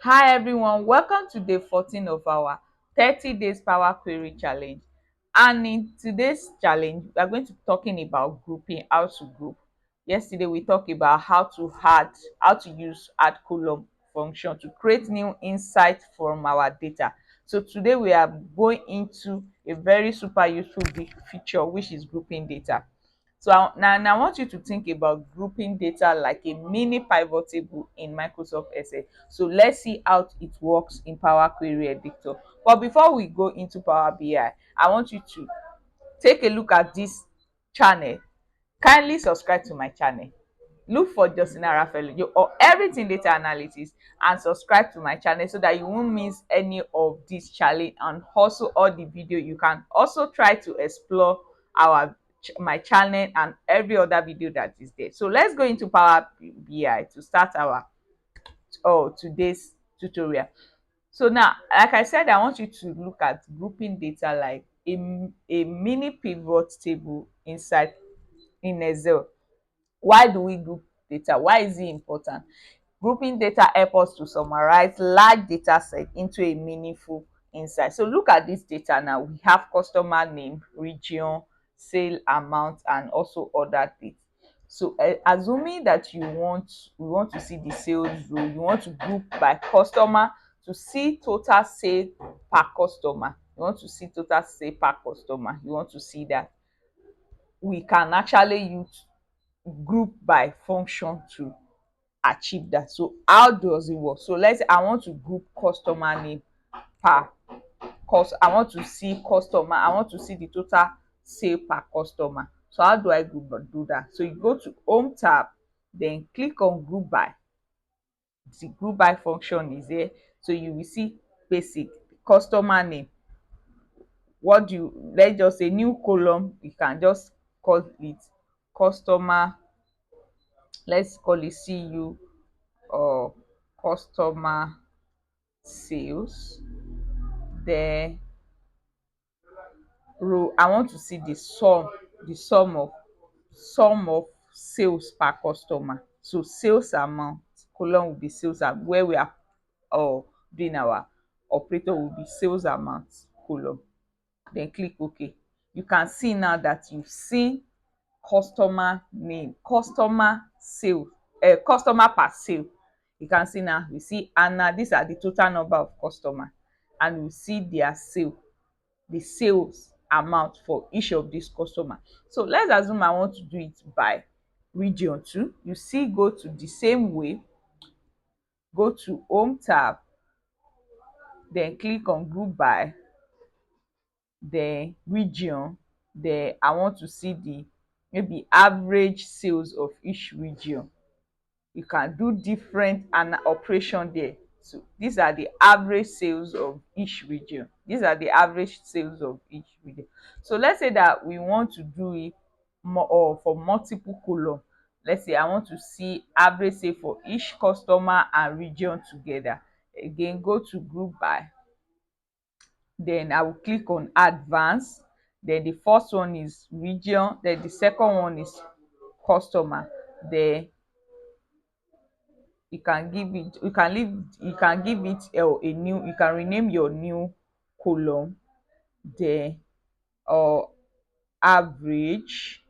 Hi everyone, welcome to day 14 of our 30 days Power Query challenge. And in today's challenge, we are going to be talking about grouping, how to group. Yesterday we talked about how to use add column function to create new insight from our data. So today we are going into a very super useful feature, which is grouping data. So now I want you to think about grouping data like a mini pivot table in Microsoft Excel. So let's see how it works in Power Query Editor. But before we go into Power BI, I want you to take a look at this channel. Kindly subscribe to my channel. Look for Justina Raphael-Ojo or everything data analysis and subscribe to my channel so that you won't miss any of this challenge and also all the video. You can also try to explore my channel and every other video that is there. So let's go into Power BI to start our today's tutorial. So now, like I said, I want you to look at grouping data like a mini pivot table inside in Excel. Why do we group data? Why is it important? Grouping data help us to summarize large data set into a meaningful insight. So look at this data now. We have customer name, region, sale amount, and also other things. So assuming that we want to see the sales row, you want to group by customer to see total sale per customer. You want to see total sale per customer. You want to see that we can actually use group by function to achieve that. So how does it work? So let's say I want to group customer name per cost. I want to see customer, I want to see the total sale per customer. So how do I do that? So you go to home tab, then click on group by. The group by function is there. So you will see basic customer name. What do you, let's just say new column, you can just call it customer, let's call it CU or customer sales. Then row, I want to see the sum of sales per customer. So sales amount, column will be sales amount, where we are doing our operator will be sales amount column. Then click OK. You can see now that you've seen customer name, customer sale, customer per sale. You can see now, we see, and now these are the total number of customer, and we see their sale, the sales amount for each of these customer. So let's assume I want to do it by region too. You see, go to the same way, go to home tab, then click on group by, then region, then I want to see the maybe average sales of each region. You can do different an operation there. So these are the average sales of each region. These are the average sales of each region. So let's say that we want to do it more or for multiple column. Let's say I want to see average sale for each customer and region together. Again, go to group by, then I will click on advanced. Then the first one is region, then the second one is customer. Then you can give it, you can give it a new, you can rename your new column. Then average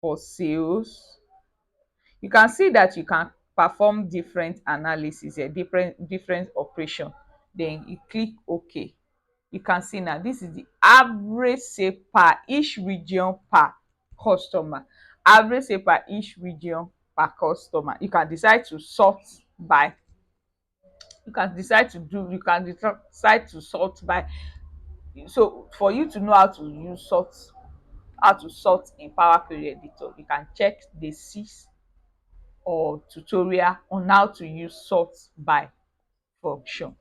for sales. You can see that you can perform different analysis here, different operation. Then you click OK. You can see now this is the average sale per each region per customer. Average sale per each region per customer. You can decide to sort by, you can decide to do, you can decide to sort by. So for you to know how to use sort, how to sort in Power Query Editor, you can check the 6 or tutorial on how to use sort by function.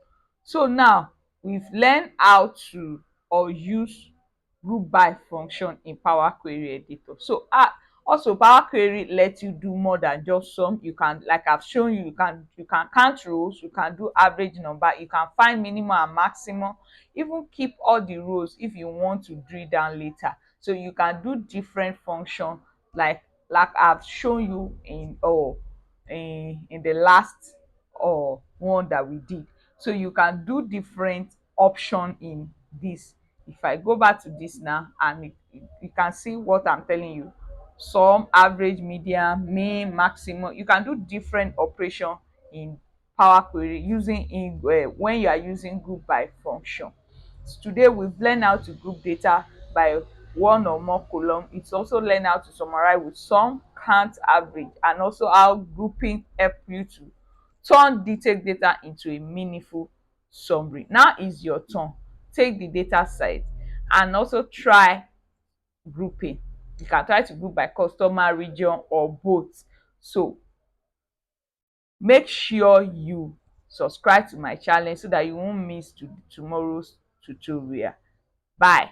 So now we've learned how to or use group by function in Power Query Editor. So also Power Query lets you do more than just sum. You can, like I've shown you, you can count rows, you can do average number, you can find minimum and maximum, even keep all the rows if you want to drill down later. So you can do different function like I've shown you in the last or one that we did. So you can do different option in this. If I go back to this now, and you can see what I'm telling you: sum, average, median, mean, maximum. You can do different operation in Power Query using when you are using group by function. Today we've learned how to group data by one or more column. It's also learn how to summarize with sum, count, average, and also how grouping help you to turn detailed data into a meaningful summary. Now is your turn. Take the data set and also try grouping. You can try to group by customer, region, or both. So make sure you subscribe to my channel so that you won't miss tomorrow's tutorial. Bye.